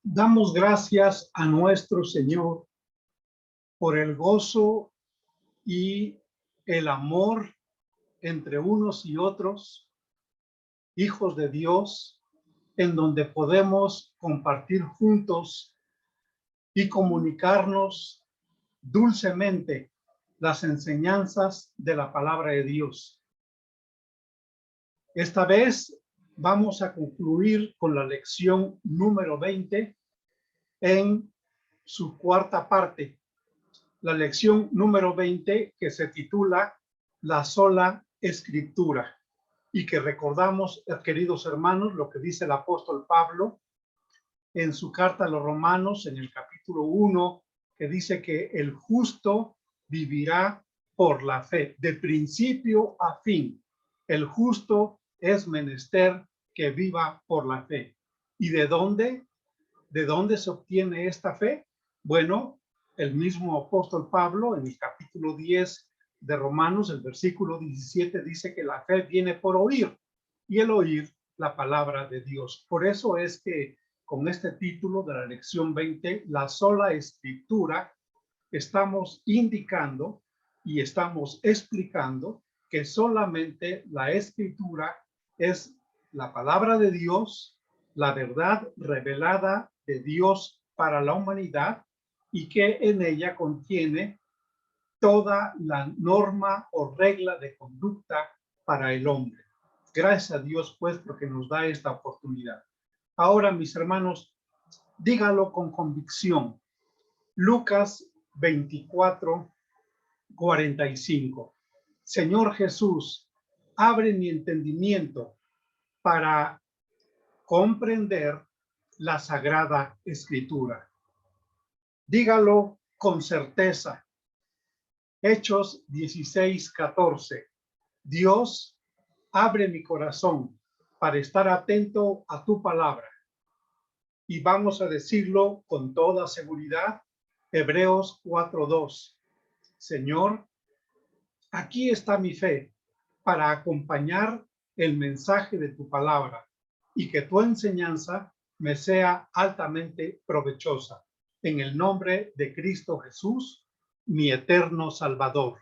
Damos gracias a nuestro Señor por el gozo y el amor entre unos y otros, hijos de Dios, en donde podemos compartir juntos y comunicarnos dulcemente las enseñanzas de la palabra de Dios. Esta vez vamos a concluir con la lección número 20 en su cuarta parte. La lección número 20 que se titula La sola escritura y que recordamos, queridos hermanos, lo que dice el apóstol Pablo en su carta a los Romanos en el capítulo 1, que dice que el justo vivirá por la fe, de principio a fin. El justo es menester que viva por la fe. ¿Y de dónde? ¿De dónde se obtiene esta fe? Bueno, el mismo apóstol Pablo en el capítulo 10 de Romanos, el versículo 17, dice que la fe viene por oír y el oír la palabra de Dios. Por eso es que con este título de la lección 20, la sola escritura, estamos indicando y estamos explicando que solamente la escritura es la palabra de Dios, la verdad revelada de Dios para la humanidad y que en ella contiene toda la norma o regla de conducta para el hombre. Gracias a Dios, pues, porque nos da esta oportunidad. Ahora, mis hermanos, dígalo con convicción. Lucas 24, 45. Señor Jesús, abre mi entendimiento para comprender la Sagrada Escritura. Dígalo con certeza. Hechos 16, 14. Dios, abre mi corazón para estar atento a tu palabra. Y vamos a decirlo con toda seguridad. Hebreos 4:2. Señor, aquí está mi fe para acompañar el mensaje de tu palabra y que tu enseñanza me sea altamente provechosa. En el nombre de Cristo Jesús, mi eterno Salvador.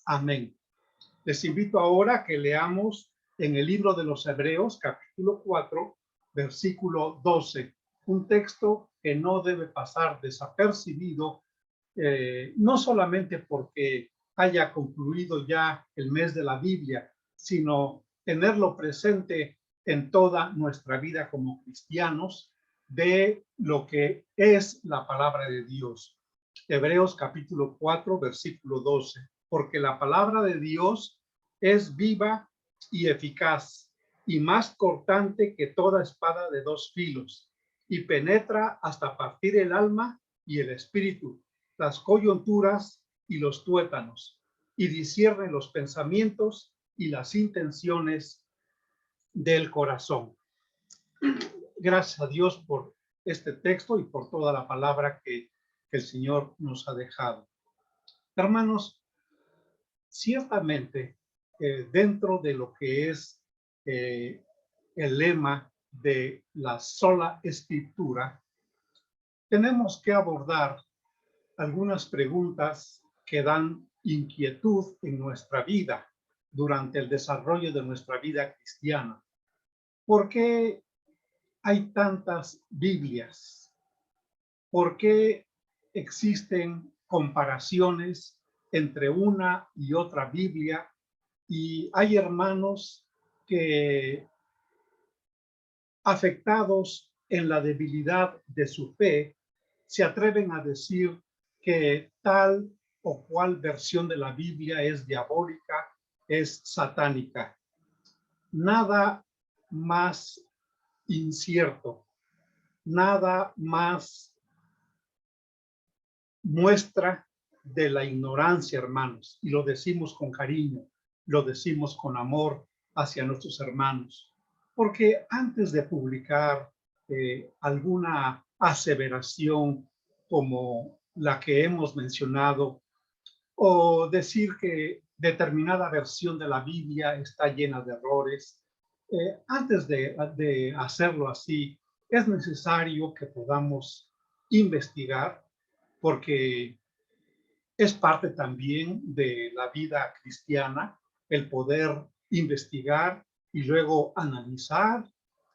Amén. Les invito ahora a que leamos en el libro de los Hebreos, capítulo 4, versículo 12. Un texto que no debe pasar desapercibido, no solamente porque haya concluido ya el mes de la Biblia, sino tenerlo presente en toda nuestra vida como cristianos de lo que es la palabra de Dios. Hebreos capítulo 4, versículo 12. Porque la palabra de Dios es viva y eficaz y más cortante que toda espada de dos filos y penetra hasta partir el alma y el espíritu, las coyunturas y los tuétanos, y discierne los pensamientos y las intenciones del corazón. Gracias a Dios por este texto y por toda la palabra que el Señor nos ha dejado. Hermanos, ciertamente dentro de lo que es el lema de la sola escritura, tenemos que abordar algunas preguntas que dan inquietud en nuestra vida durante el desarrollo de nuestra vida cristiana. ¿Por qué hay tantas Biblias? ¿Por qué existen comparaciones entre una y otra Biblia? Y hay hermanos que, afectados en la debilidad de su fe, se atreven a decir que tal o cual versión de la Biblia es diabólica, es satánica. Nada más incierto, nada más muestra de la ignorancia, hermanos, y lo decimos con cariño, lo decimos con amor hacia nuestros hermanos, porque antes de publicar alguna aseveración como la que hemos mencionado, o decir que determinada versión de la Biblia está llena de errores, antes de hacerlo así, es necesario que podamos investigar porque es parte también de la vida cristiana el poder investigar y luego analizar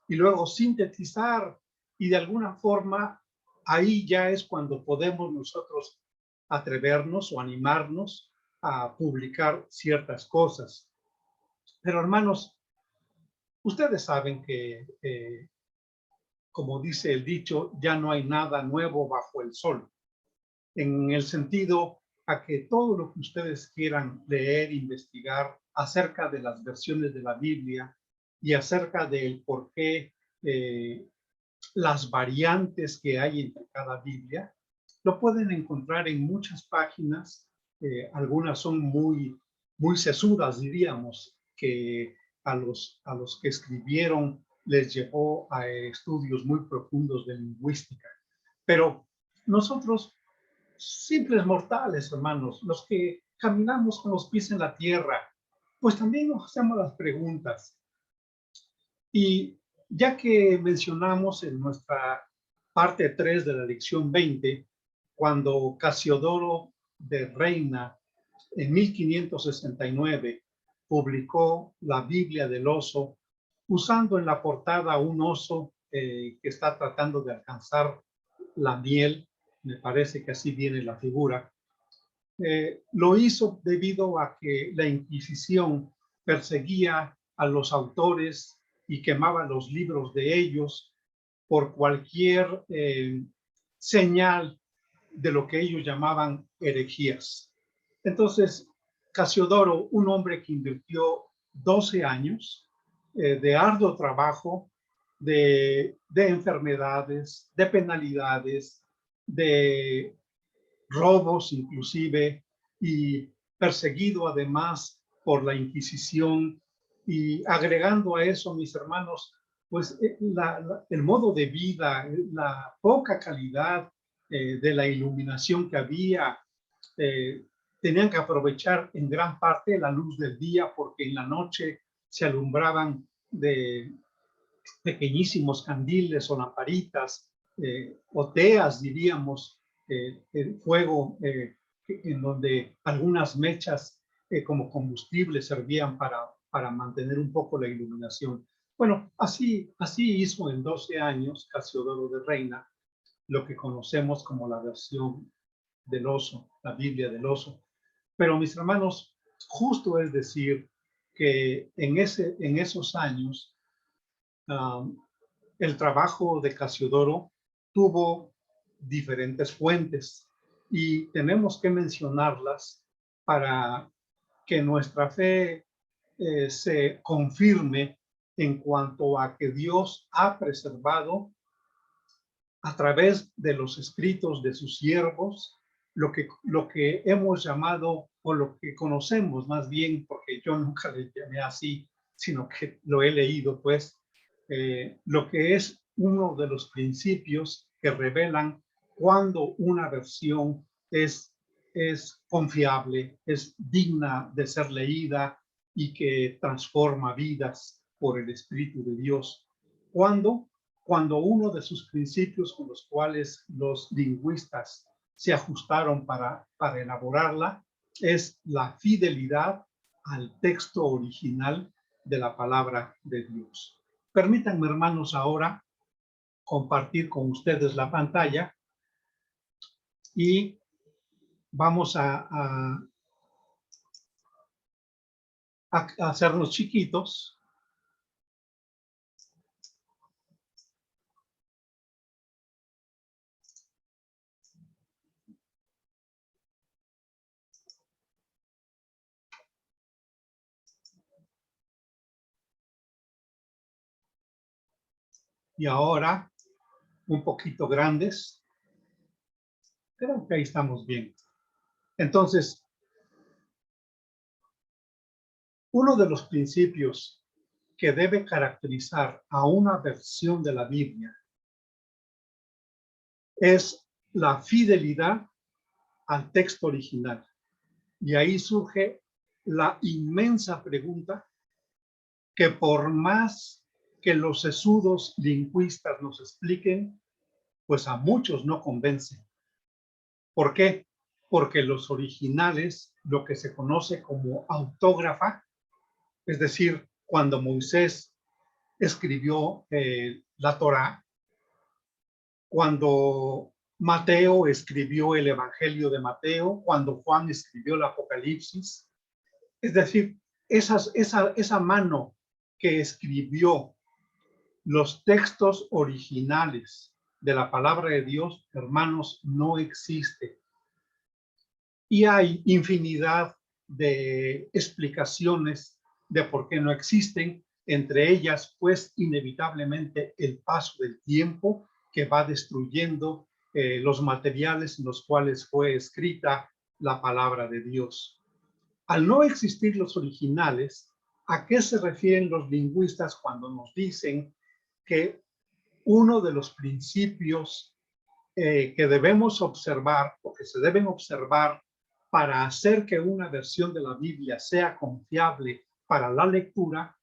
y luego sintetizar y de alguna forma ahí ya es cuando podemos nosotros atrevernos o animarnos a publicar ciertas cosas. Pero hermanos, ustedes saben que, como dice el dicho, ya no hay nada nuevo bajo el sol, en el sentido a que todo lo que ustedes quieran leer, investigar acerca de las versiones de la Biblia y acerca del por qué las variantes que hay entre cada Biblia, lo pueden encontrar en muchas páginas. Algunas son muy sesudas, diríamos, que a los que escribieron les llevó a estudios muy profundos de lingüística. Pero nosotros, simples mortales, hermanos, los que caminamos con los pies en la tierra, pues también nos hacemos las preguntas. Y ya que mencionamos en nuestra parte 3 de la lección 20, cuando Casiodoro de Reina en 1569 publicó la Biblia del oso, usando en la portada un oso que está tratando de alcanzar la miel, me parece que así viene la figura. Lo hizo debido a que la Inquisición perseguía a los autores y quemaba los libros de ellos por cualquier señal de lo que ellos llamaban herejías. Entonces, Casiodoro, un hombre que invirtió 12 años de arduo trabajo, de enfermedades, de penalidades, de robos inclusive, y perseguido además por la Inquisición, y agregando a eso, mis hermanos, pues el modo de vida, la poca calidad de la iluminación que había, tenían que aprovechar en gran parte la luz del día porque en la noche se alumbraban de pequeñísimos candiles o lamparitas, o teas, diríamos, el fuego en donde algunas mechas como combustible servían para mantener un poco la iluminación. Bueno, así hizo en 12 años Casiodoro de Reina lo que conocemos como la versión del oso, la Biblia del oso. Pero mis hermanos, justo es decir que en esos años el trabajo de Casiodoro tuvo diferentes fuentes y tenemos que mencionarlas para que nuestra fe se confirme en cuanto a que Dios ha preservado a través de los escritos de sus siervos lo que hemos llamado o lo que conocemos más bien, porque yo nunca le llamé así, sino que lo he leído, pues, lo que es uno de los principios que revelan cuando una versión es confiable, es digna de ser leída y que transforma vidas por el Espíritu de Dios. Cuando uno de sus principios con los cuales los lingüistas se ajustaron para elaborarla es la fidelidad al texto original de la palabra de Dios. Permítanme, hermanos, ahora compartir con ustedes la pantalla y vamos a hacernos chiquitos. Y ahora un poquito grandes. Creo que ahí estamos bien. Entonces, uno de los principios que debe caracterizar a una versión de la Biblia es la fidelidad al texto original. Y ahí surge la inmensa pregunta que por más que los sesudos lingüistas nos expliquen, pues a muchos no convence. ¿Por qué? Porque los originales, lo que se conoce como autógrafa, es decir, cuando Moisés escribió la Torá, cuando Mateo escribió el Evangelio de Mateo, cuando Juan escribió el Apocalipsis, es decir, esa mano que escribió los textos originales de la palabra de Dios, hermanos, no existe. Y hay infinidad de explicaciones de por qué no existen, entre ellas, pues, inevitablemente el paso del tiempo que va destruyendo los materiales en los cuales fue escrita la palabra de Dios. Al no existir los originales, ¿a qué se refieren los lingüistas cuando nos dicen que uno de los principios que debemos observar o que se deben observar para hacer que una versión de la Biblia sea confiable para la lectura,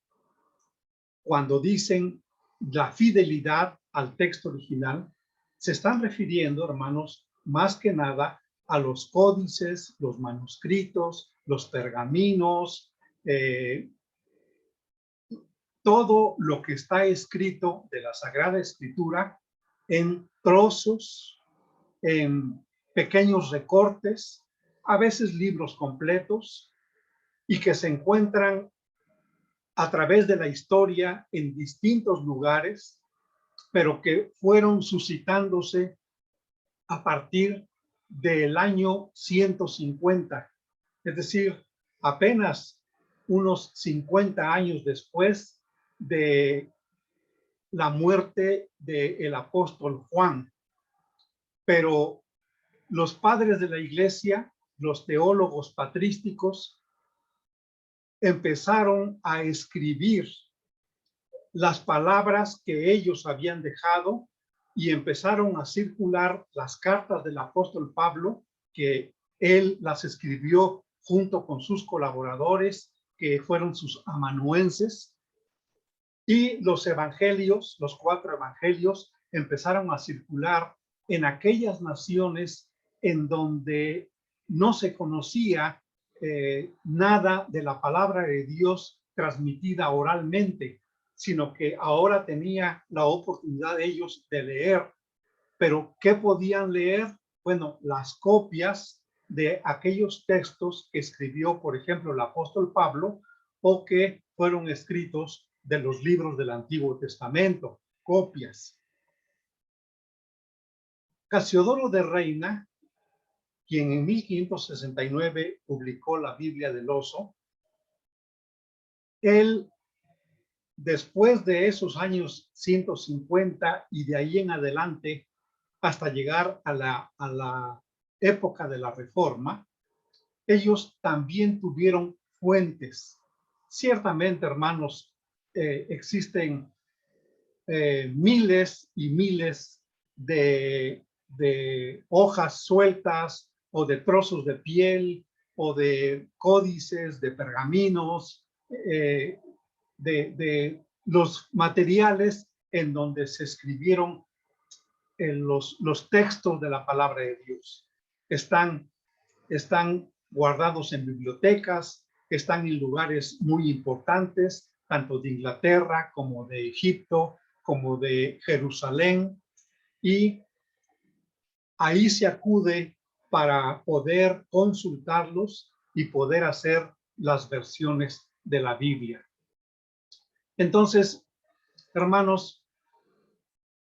cuando dicen la fidelidad al texto original, se están refiriendo, hermanos, más que nada a los códices, los manuscritos, los pergaminos, todo lo que está escrito de la Sagrada Escritura en trozos, en pequeños recortes, a veces libros completos, y que se encuentran a través de la historia en distintos lugares, pero que fueron suscitándose a partir del año 150, es decir, apenas unos 50 años después de la muerte del apóstol Juan. Pero los padres de la iglesia, los teólogos patrísticos, empezaron a escribir las palabras que ellos habían dejado y empezaron a circular las cartas del apóstol Pablo, que él las escribió junto con sus colaboradores, que fueron sus amanuenses, y los evangelios, los 4 evangelios, empezaron a circular en aquellas naciones en donde no se conocía nada de la palabra de Dios transmitida oralmente, sino que ahora tenía la oportunidad de ellos de leer. Pero ¿qué podían leer? Bueno, las copias de aquellos textos que escribió, por ejemplo, el apóstol Pablo, o que fueron escritos de los libros del Antiguo Testamento, copias. Casiodoro de Reina, quien en 1569 publicó la Biblia del Oso, él, después de esos años 150 y de ahí en adelante, hasta llegar a la época de la Reforma, ellos también tuvieron fuentes. Ciertamente, hermanos, existen miles y miles de hojas sueltas o de trozos de piel o de códices, de pergaminos, de los materiales en donde se escribieron los textos de la palabra de Dios. Están guardados en bibliotecas, están en lugares muy importantes, tanto de Inglaterra como de Egipto, como de Jerusalén, y ahí se acude para poder consultarlos y poder hacer las versiones de la Biblia. Entonces, hermanos,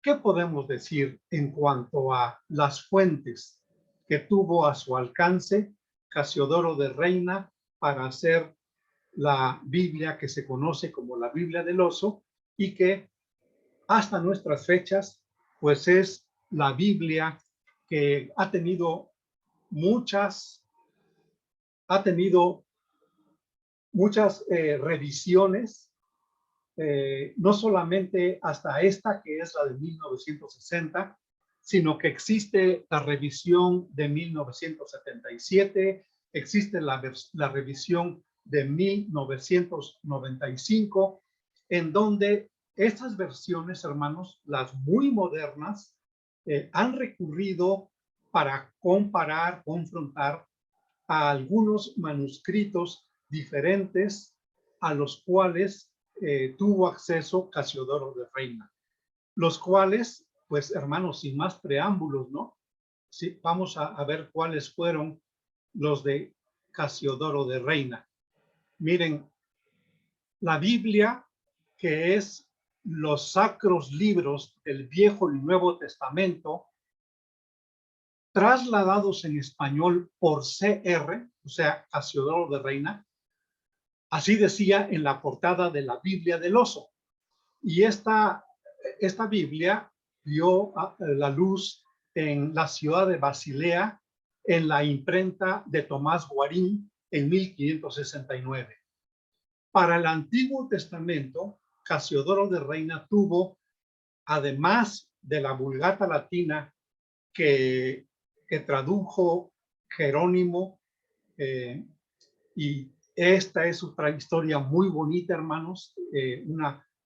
¿qué podemos decir en cuanto a las fuentes que tuvo a su alcance Casiodoro de Reina para hacer la Biblia que se conoce como la Biblia del Oso y que hasta nuestras fechas, pues es la Biblia que ha tenido muchas revisiones, no solamente hasta esta que es la de 1960, sino que existe la revisión de 1977, existe la revisión de 1995, en donde estas versiones, hermanos, las muy modernas, han recurrido para comparar, confrontar a algunos manuscritos diferentes a los cuales tuvo acceso Casiodoro de Reina, los cuales, pues hermanos, sin más preámbulos, ¿no? Sí, vamos a ver cuáles fueron los de Casiodoro de Reina. Miren, la Biblia, que es los sacros libros del Viejo y Nuevo Testamento, trasladados en español por CR, o sea, Casiodoro de Reina, así decía en la portada de la Biblia del Oso. Y esta Biblia vio la luz en la ciudad de Basilea en la imprenta de Tomás Guarín en 1569. Para el Antiguo Testamento, Casiodoro de Reina tuvo, además de la Vulgata Latina que tradujo Jerónimo, y esta es otra historia muy bonita, hermanos,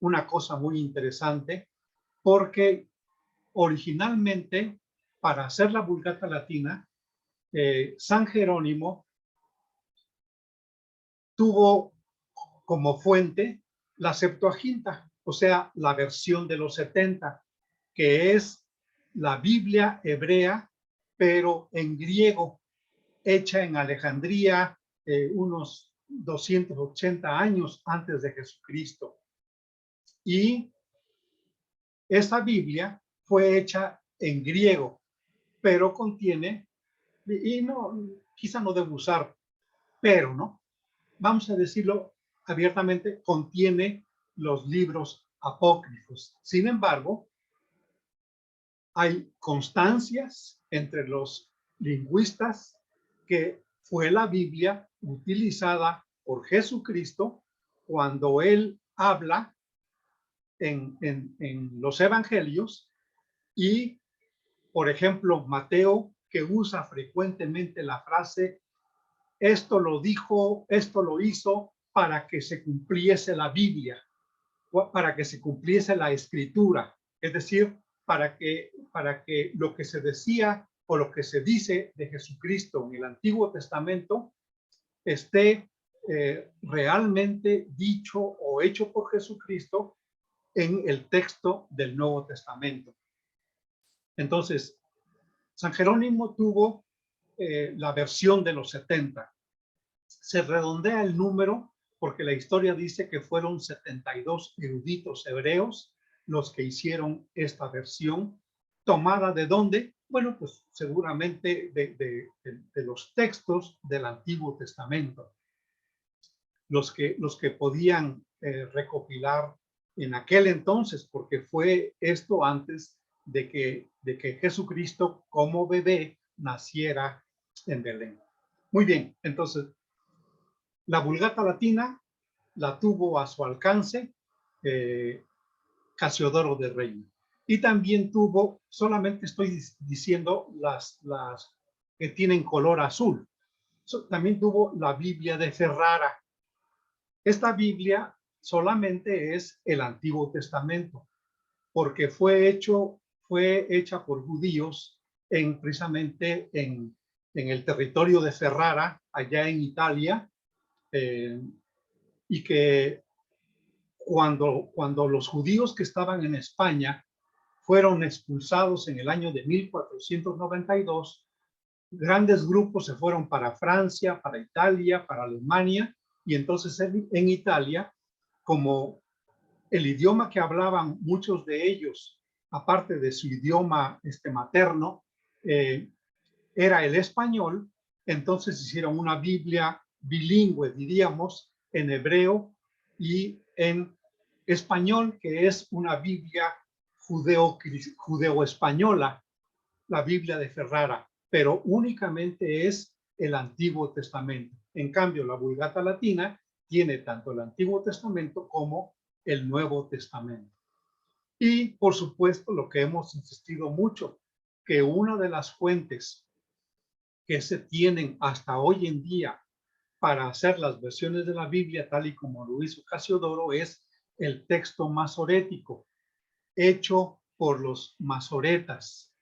una cosa muy interesante, porque originalmente, para hacer la Vulgata Latina, San Jerónimo tuvo como fuente la Septuaginta, o sea, la versión de los 70, que es la Biblia hebrea, pero en griego, hecha en Alejandría unos 280 años antes de Jesucristo. Y esta Biblia fue hecha en griego, pero contiene, y no, quizá no debo usar, pero, ¿no? Vamos a decirlo abiertamente, contiene los libros apócrifos. Sin embargo, hay constancias entre los lingüistas que fue la Biblia utilizada por Jesucristo cuando él habla en los evangelios, y, por ejemplo, Mateo, que usa frecuentemente la frase, esto lo dijo, esto lo hizo para que se cumpliese la Biblia, para que se cumpliese la escritura, es decir, para que lo que se decía o lo que se dice de Jesucristo en el Antiguo Testamento esté realmente dicho o hecho por Jesucristo en el texto del Nuevo Testamento. Entonces, San Jerónimo tuvo la versión de los 70. Se redondea el número porque la historia dice que fueron 72 eruditos hebreos los que hicieron esta versión, tomada ¿de dónde? Bueno, pues seguramente de los textos del Antiguo Testamento, los que podían recopilar en aquel entonces, porque fue esto antes de que Jesucristo como bebé naciera en Belén. Muy bien, entonces la Vulgata Latina la tuvo a su alcance Casiodoro de Reina. Y también tuvo, solamente estoy diciendo las que tienen color azul, también tuvo la Biblia de Ferrara. Esta Biblia solamente es el Antiguo Testamento, porque fue hecha por judíos precisamente en el territorio de Ferrara, allá en Italia, y que cuando los judíos que estaban en España fueron expulsados en el año de 1492, grandes grupos se fueron para Francia, para Italia, para Alemania, y entonces en Italia, como el idioma que hablaban muchos de ellos, aparte de su idioma materno, era el español, entonces hicieron una Biblia bilingüe, diríamos, en hebreo y en español, que es una Biblia judeo-española, la Biblia de Ferrara, pero únicamente es el Antiguo Testamento. En cambio, la Vulgata Latina tiene tanto el Antiguo Testamento como el Nuevo Testamento. Y, por supuesto, lo que hemos insistido mucho, que una de las fuentes que se tienen hasta hoy en día para hacer las versiones de la Biblia, tal y como lo hizo Casiodoro, es el texto masorético, hecho por los masoretas.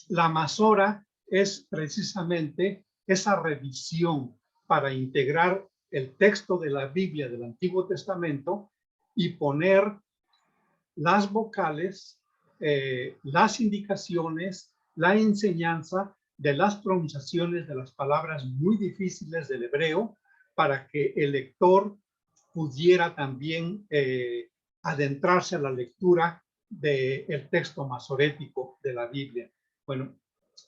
La masora es precisamente esa revisión para integrar el texto de la Biblia del Antiguo Testamento y poner las vocales, las indicaciones, la enseñanza de las pronunciaciones de las palabras muy difíciles del hebreo para que el lector pudiera también adentrarse a la lectura del texto masorético de la Biblia. Bueno,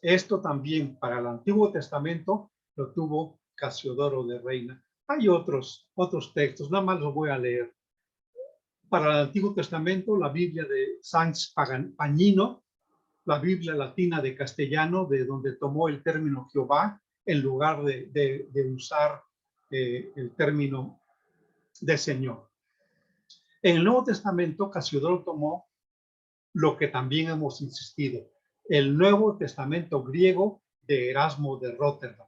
esto también para el Antiguo Testamento lo tuvo Casiodoro de Reina. Hay otros textos, nada más los voy a leer. Para el Antiguo Testamento, la Biblia de Sanz Pagnino, la Biblia latina de castellano, de donde tomó el término Jehová, en lugar de usar el término de Señor. En el Nuevo Testamento, Casiodoro tomó lo que también hemos insistido, el Nuevo Testamento griego de Erasmo de Róterdam.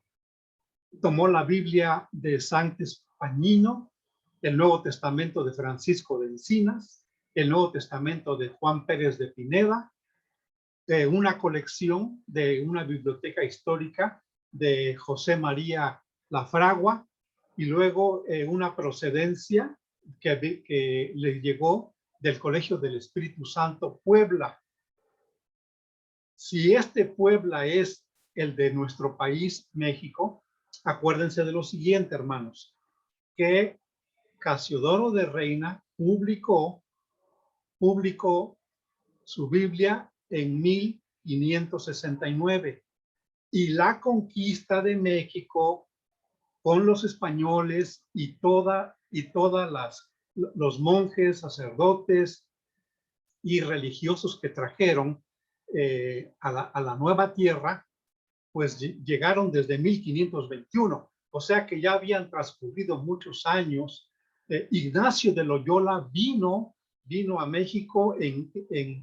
Tomó la Biblia de Sanz Pagnino, el Nuevo Testamento de Francisco de Encinas, el Nuevo Testamento de Juan Pérez de Pineda, una colección de una biblioteca histórica de José María Lafragua y luego una procedencia que le llegó del Colegio del Espíritu Santo Puebla. Si este Puebla es el de nuestro país, México, acuérdense de lo siguiente, hermanos, que Casiodoro de Reina publicó su Biblia en 1569 y la conquista de México con los españoles y los monjes, sacerdotes y religiosos que trajeron a la nueva tierra, pues llegaron desde 1521. O sea que ya habían transcurrido muchos años. Ignacio de Loyola vino a México en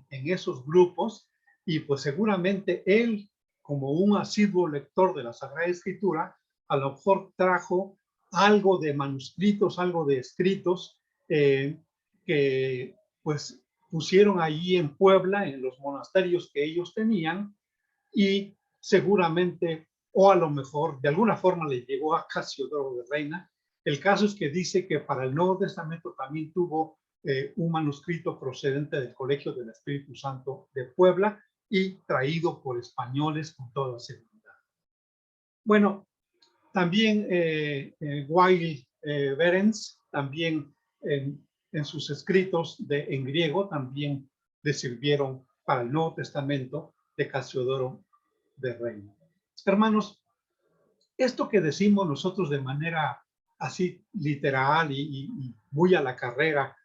esos grupos y pues seguramente él, como un asiduo lector de la Sagrada Escritura, a lo mejor trajo algo de manuscritos, algo de escritos que pues pusieron allí en Puebla, en los monasterios que ellos tenían, y seguramente, o a lo mejor, de alguna forma le llegó a Casiodoro de Reina. El caso es que dice que para el Nuevo Testamento también tuvo un manuscrito procedente del Colegio del Espíritu Santo de Puebla y traído por españoles con toda seguridad. Bueno, también Weil Behrens, también en sus escritos en griego, también le sirvieron para el Nuevo Testamento de Casiodoro de Reina. Hermanos, esto que decimos nosotros de manera así literal y muy a la carrera,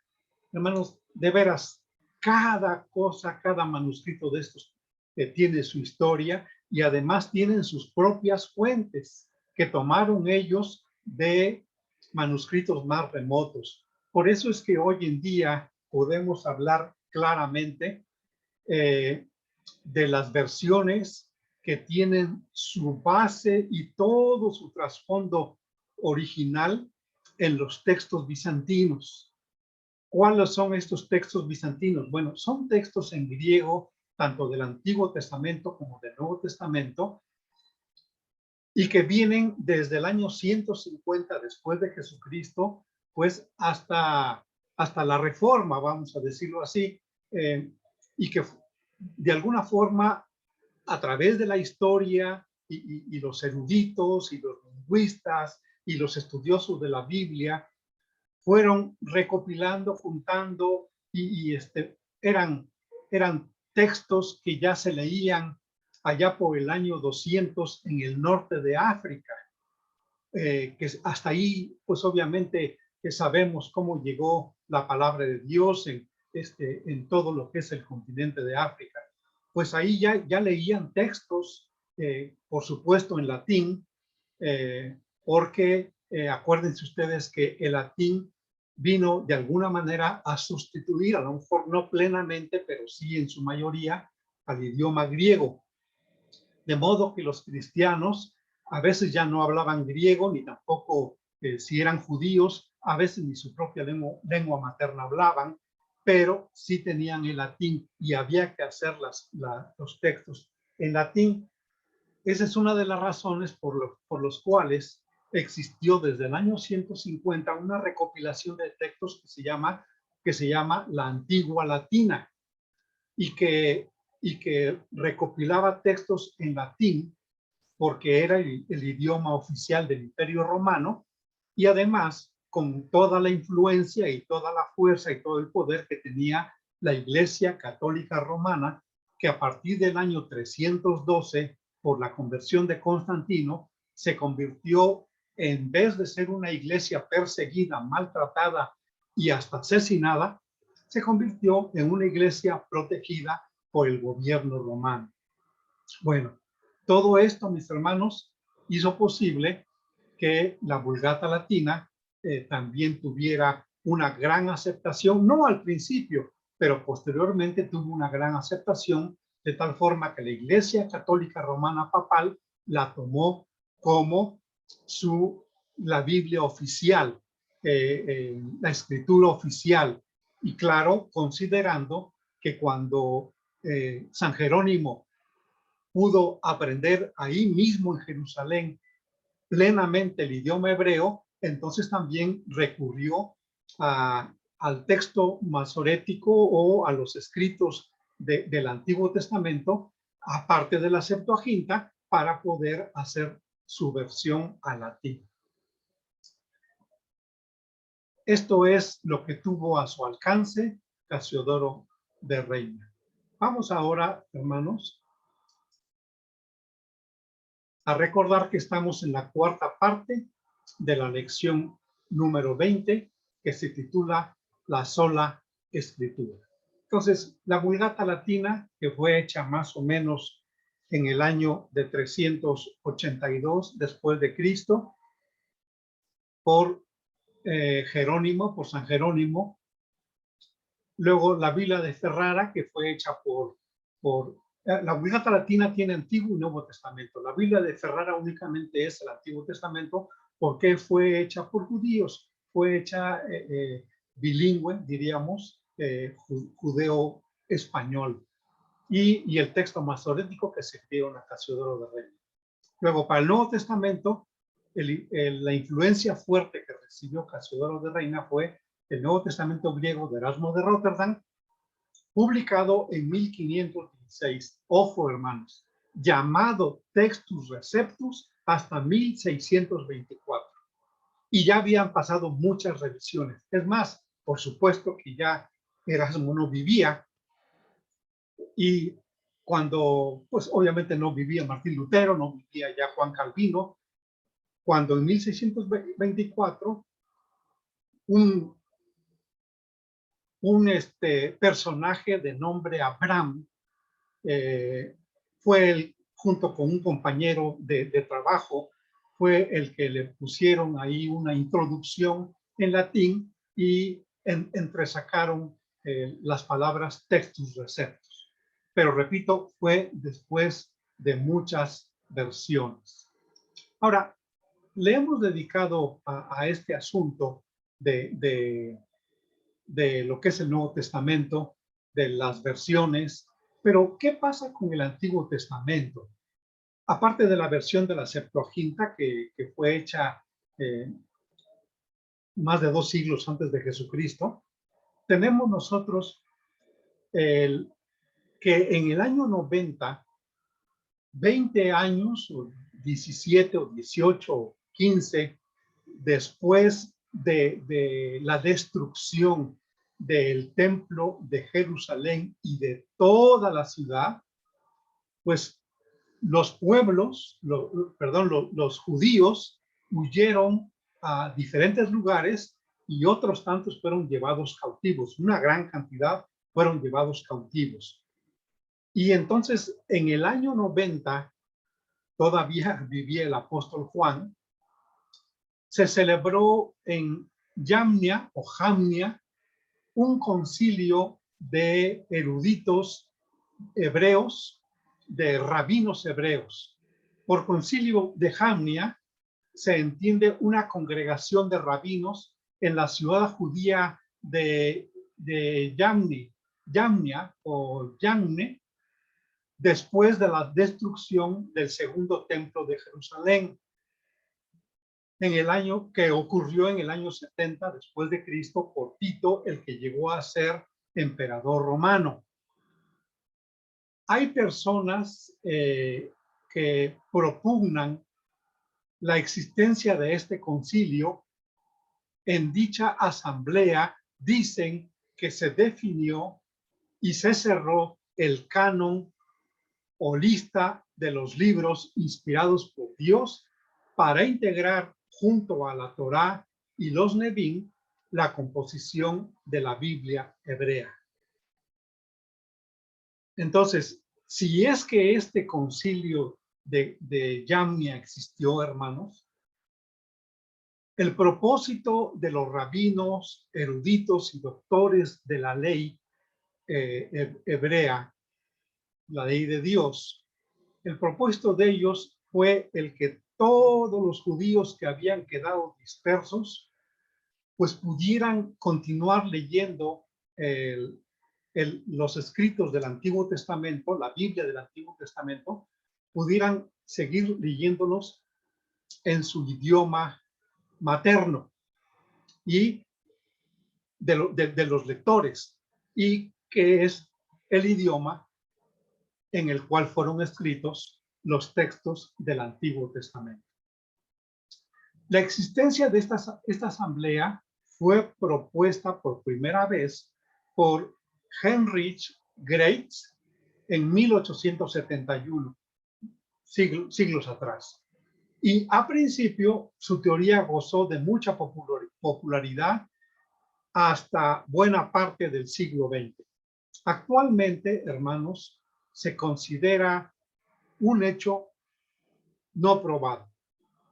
hermanos, de veras, cada cosa, cada manuscrito de estos tiene su historia y además tienen sus propias fuentes que tomaron ellos de manuscritos más remotos. Por eso es que hoy en día podemos hablar claramente de las versiones que tienen su base y todo su trasfondo original en los textos bizantinos. ¿Cuáles son estos textos bizantinos? Bueno, son textos en griego, tanto del Antiguo Testamento como del Nuevo Testamento, y que vienen desde el año 150 después de Jesucristo, pues hasta la Reforma, vamos a decirlo así, y que de alguna forma, a través de la historia y los eruditos y los lingüistas y los estudiosos de la Biblia, fueron recopilando, juntando eran textos que ya se leían allá por el año 200 en el norte de África, que hasta ahí, pues obviamente que sabemos cómo llegó la palabra de Dios en todo lo que es el continente de África. Pues ahí ya leían textos, por supuesto en latín, porque acuérdense ustedes que el latín vino de alguna manera a sustituir, a lo mejor no plenamente, pero sí en su mayoría, al idioma griego. De modo que los cristianos a veces ya no hablaban griego, ni tampoco si eran judíos, a veces ni su propia lengua materna hablaban, pero sí tenían el latín y había que hacer los textos en latín. Esa es una de las razones por los cuales existió desde el año 150 una recopilación de textos que se llama la Antigua Latina y que recopilaba textos en latín porque era el idioma oficial del Imperio Romano y además con toda la influencia y toda la fuerza y todo el poder que tenía la Iglesia Católica Romana, que a partir del año 312, por la conversión de Constantino, se convirtió, en vez de ser una iglesia perseguida, maltratada y hasta asesinada, se convirtió en una iglesia protegida por el gobierno romano. Bueno, todo esto, mis hermanos, hizo posible que la Vulgata Latina también tuviera una gran aceptación, no al principio, pero posteriormente tuvo una gran aceptación, de tal forma que la Iglesia Católica Romana Papal la tomó como la Biblia oficial, la escritura oficial. Y claro, considerando que cuando San Jerónimo pudo aprender ahí mismo en Jerusalén plenamente el idioma hebreo, entonces también recurrió al texto masorético o a los escritos del Antiguo Testamento, aparte de la Septuaginta, para poder hacer su versión al latín. Esto es lo que tuvo a su alcance Casiodoro de Reina. Vamos ahora, hermanos, a recordar que estamos en la cuarta parte de la lección número 20, que se titula La sola escritura. Entonces, la Vulgata Latina, que fue hecha más o menos en el año de 382 después de Cristo, por Jerónimo, por San Jerónimo. Luego la Biblia de Ferrara, que fue hecha por la Vulgata Latina tiene Antiguo y Nuevo Testamento. La Biblia de Ferrara únicamente es el Antiguo Testamento porque fue hecha por judíos, fue hecha bilingüe, diríamos, judeo-español. Y el texto masorético que se escribió a Casiodoro de Reina. Luego, para el Nuevo Testamento, la influencia fuerte que recibió Casiodoro de Reina fue el Nuevo Testamento griego de Erasmo de Rotterdam, publicado en 1516, ojo hermanos, llamado Textus Receptus hasta 1624. Y ya habían pasado muchas revisiones. Es más, por supuesto que ya Erasmo no vivía, y cuando, pues obviamente no vivía Martín Lutero, no vivía ya Juan Calvino, cuando en 1624 un personaje de nombre Abraham fue junto con un compañero de trabajo, fue el que le pusieron ahí una introducción en latín y entresacaron las palabras Textus Receptus. Pero repito, fue después de muchas versiones. Ahora, le hemos dedicado a este asunto de lo que es el Nuevo Testamento, de las versiones, pero ¿qué pasa con el Antiguo Testamento? Aparte de la versión de la Septuaginta, que fue hecha más de 2 siglos antes de Jesucristo, tenemos nosotros que en el año 90, 20 años, o 17 o 18 o 15, después de la destrucción del templo de Jerusalén y de toda la ciudad, pues los pueblos, los judíos huyeron a diferentes lugares y otros tantos fueron llevados cautivos. Una gran cantidad fueron llevados cautivos. Y entonces, en el año 90, todavía vivía el apóstol Juan, se celebró en Jamnia o Jamnia un concilio de eruditos hebreos, de rabinos hebreos. Por concilio de Jamnia se entiende una congregación de rabinos en la ciudad judía de Yamnia o Yamne, después de la destrucción del segundo templo de Jerusalén, en el año que ocurrió en el año 70 después de Cristo por Tito, el que llegó a ser emperador romano. Hay personas que propugnan la existencia de este concilio. En dicha asamblea dicen que se definió y se cerró el canon o lista de los libros inspirados por Dios para integrar junto a la Torá y los Nevi'im la composición de la Biblia hebrea. Entonces, si es que este concilio de Yamnia existió, hermanos, el propósito de los rabinos, eruditos y doctores de la ley hebrea, la ley de Dios, el propósito de ellos fue el que todos los judíos que habían quedado dispersos, pues pudieran continuar leyendo los escritos del Antiguo Testamento, la Biblia del Antiguo Testamento, pudieran seguir leyéndolos en su idioma materno y de los lectores, y que es el idioma en el cual fueron escritos los textos del Antiguo Testamento. La existencia de esta asamblea fue propuesta por primera vez por Heinrich Graetz en 1871, siglos atrás. Y a principio su teoría gozó de mucha popularidad hasta buena parte del siglo XX. Actualmente, hermanos, se considera un hecho no probado.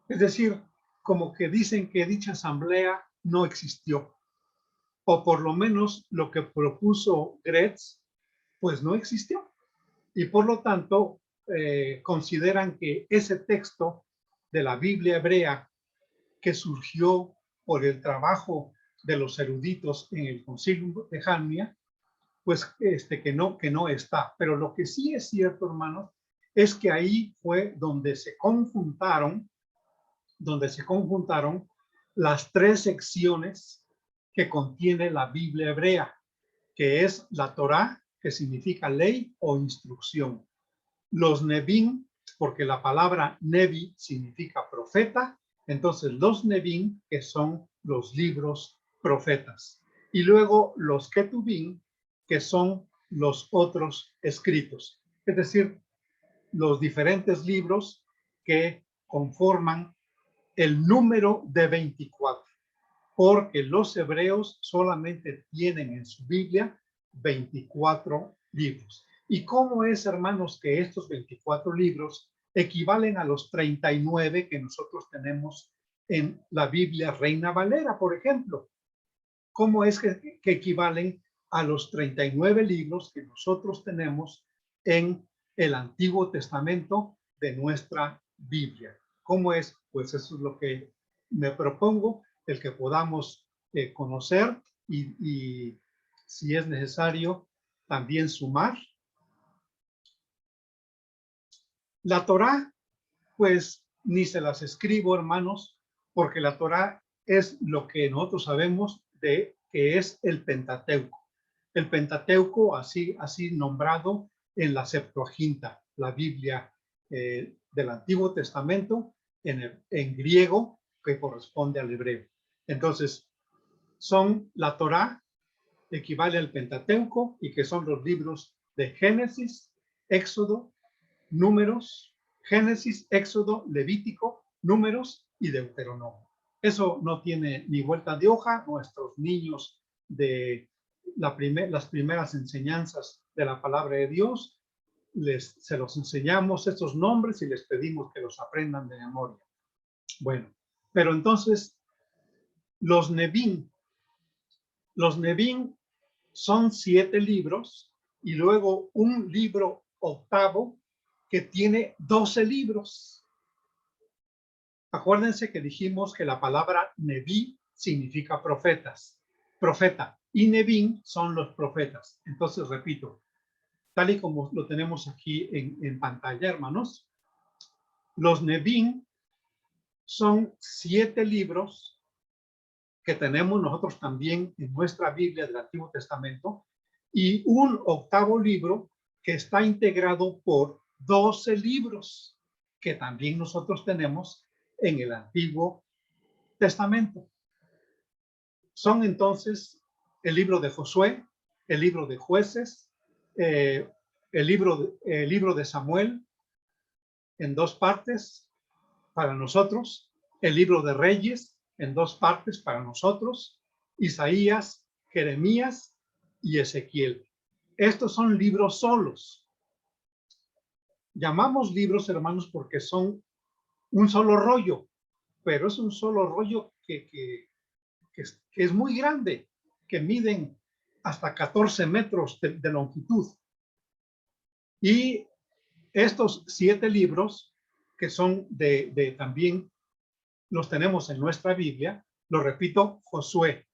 Es decir, como que dicen que dicha asamblea no existió, o por lo menos lo que propuso Graetz, pues no existió. Y por lo tanto, consideran que ese texto de la Biblia hebrea que surgió por el trabajo de los eruditos en el concilio de Jamnia, pues que no está. Pero lo que sí es cierto, hermanos, es que ahí fue donde se conjuntaron las tres secciones que contiene la Biblia hebrea, que es la Torá, que significa ley o instrucción, los Nevi'im, porque la palabra Nevi significa profeta, entonces los Nevi'im, que son los libros profetas, y luego los Ketuvim, que son los otros escritos, es decir, los diferentes libros que conforman el número de 24, porque los hebreos solamente tienen en su Biblia 24 libros. ¿Y cómo es, hermanos, que estos 24 libros equivalen a los 39 que nosotros tenemos en la Biblia Reina Valera, por ejemplo? ¿Cómo es que equivalen a los 39 libros que nosotros tenemos en el Antiguo Testamento de nuestra Biblia? ¿Cómo es? Pues eso es lo que me propongo, el que podamos conocer y si es necesario también sumar. La Torá, pues ni se las escribo, hermanos, porque la Torá es lo que nosotros sabemos de que es el Pentateuco. El Pentateuco, así nombrado en la Septuaginta, la Biblia del Antiguo Testamento, en griego, que corresponde al hebreo. Entonces, son la Torá, equivale al Pentateuco, y que son los libros de Génesis, Éxodo, Números, Génesis, Éxodo, Levítico, Números y Deuteronomio. Eso no tiene ni vuelta de hoja. Nuestros niños de las primeras enseñanzas de la palabra de Dios, se los enseñamos estos nombres y les pedimos que los aprendan de memoria. Bueno, pero entonces los Nevi'im son 7 libros y luego un libro octavo que tiene 12 libros. Acuérdense que dijimos que la palabra Neví significa profeta, y Nevim son los profetas. Entonces, repito, tal y como lo tenemos aquí en pantalla, hermanos, los Nevim son 7 libros que tenemos nosotros también en nuestra Biblia del Antiguo Testamento, y un 8º libro que está integrado por 12 libros que también nosotros tenemos en el Antiguo Testamento. Son entonces el libro de Josué, el libro de Jueces, el libro de Samuel en 2 partes para nosotros, el libro de Reyes en 2 partes para nosotros, Isaías, Jeremías y Ezequiel. Estos son libros solos. Llamamos libros, hermanos, porque son un solo rollo, pero es un solo rollo que es muy grande, que miden hasta 14 metros de longitud. Y estos 7 libros, que son también los tenemos en nuestra Biblia, lo repito: Josué,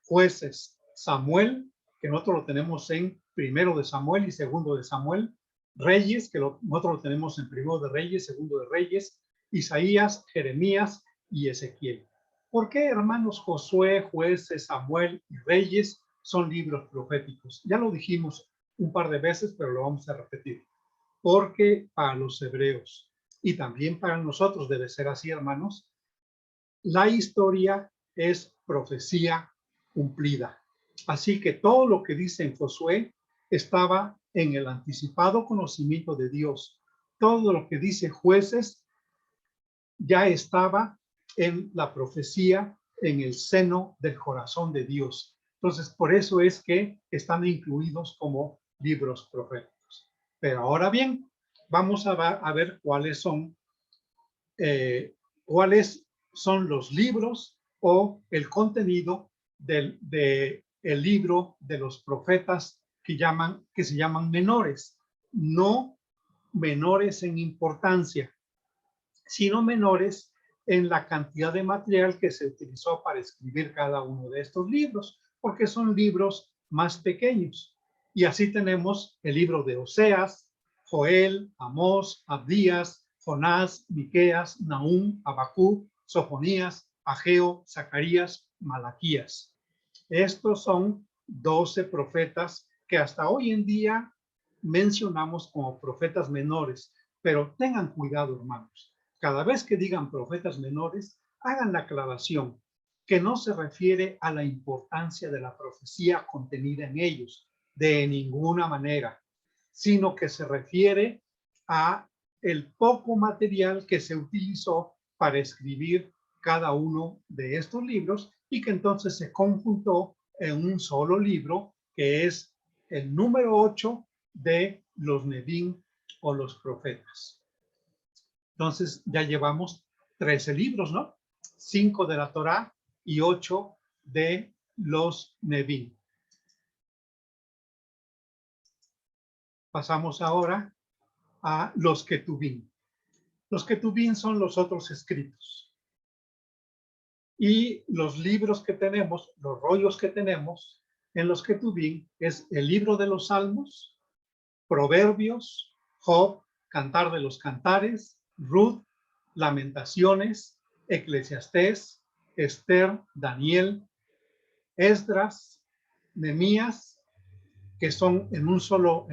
Jueces, Samuel, que nosotros lo tenemos en 1 de Samuel y 2 de Samuel, Reyes, que nosotros lo tenemos en 1 de Reyes, 2 de Reyes, Isaías, Jeremías y Ezequiel. ¿Por qué, hermanos, Josué, Jueces, Samuel y Reyes son libros proféticos? Ya lo dijimos un par de veces, pero lo vamos a repetir. Porque para los hebreos y también para nosotros debe ser así, hermanos, la historia es profecía cumplida. Así que todo lo que dice en Josué estaba en el anticipado conocimiento de Dios. Todo lo que dice Jueces ya estaba en la profecía, en el seno del corazón de Dios. Entonces, por eso es que están incluidos como libros proféticos. Pero ahora bien, vamos a ver cuáles son los libros o el contenido del libro de los profetas que se llaman menores. No menores en importancia, sino menores en la cantidad de material que se utilizó para escribir cada uno de estos libros, porque son libros más pequeños. Y así tenemos el libro de Oseas, Joel, Amós, Abdías, Jonás, Miqueas, Nahum, Habacuc, Sofonías, Ageo, Zacarías, Malaquías. Estos son 12 profetas que hasta hoy en día mencionamos como profetas menores, pero tengan cuidado, hermanos. Cada vez que digan profetas menores, hagan la aclaración que no se refiere a la importancia de la profecía contenida en ellos, de ninguna manera, sino que se refiere a el poco material que se utilizó para escribir cada uno de estos libros y que entonces se conjuntó en un solo libro, que es el número 8 de los Nevim o los profetas. Entonces ya llevamos 13 libros, ¿no? 5 de la Torá y 8 de los Nevim. Pasamos ahora a los Ketuvim. Los Ketuvim son los otros escritos. Y los libros que tenemos, los rollos que tenemos en los Ketuvim es el libro de los Salmos, Proverbios, Job, Cantar de los Cantares, Ruth, Lamentaciones, Eclesiastés, Esther, Daniel, Esdras, Nehemías, que son en un solo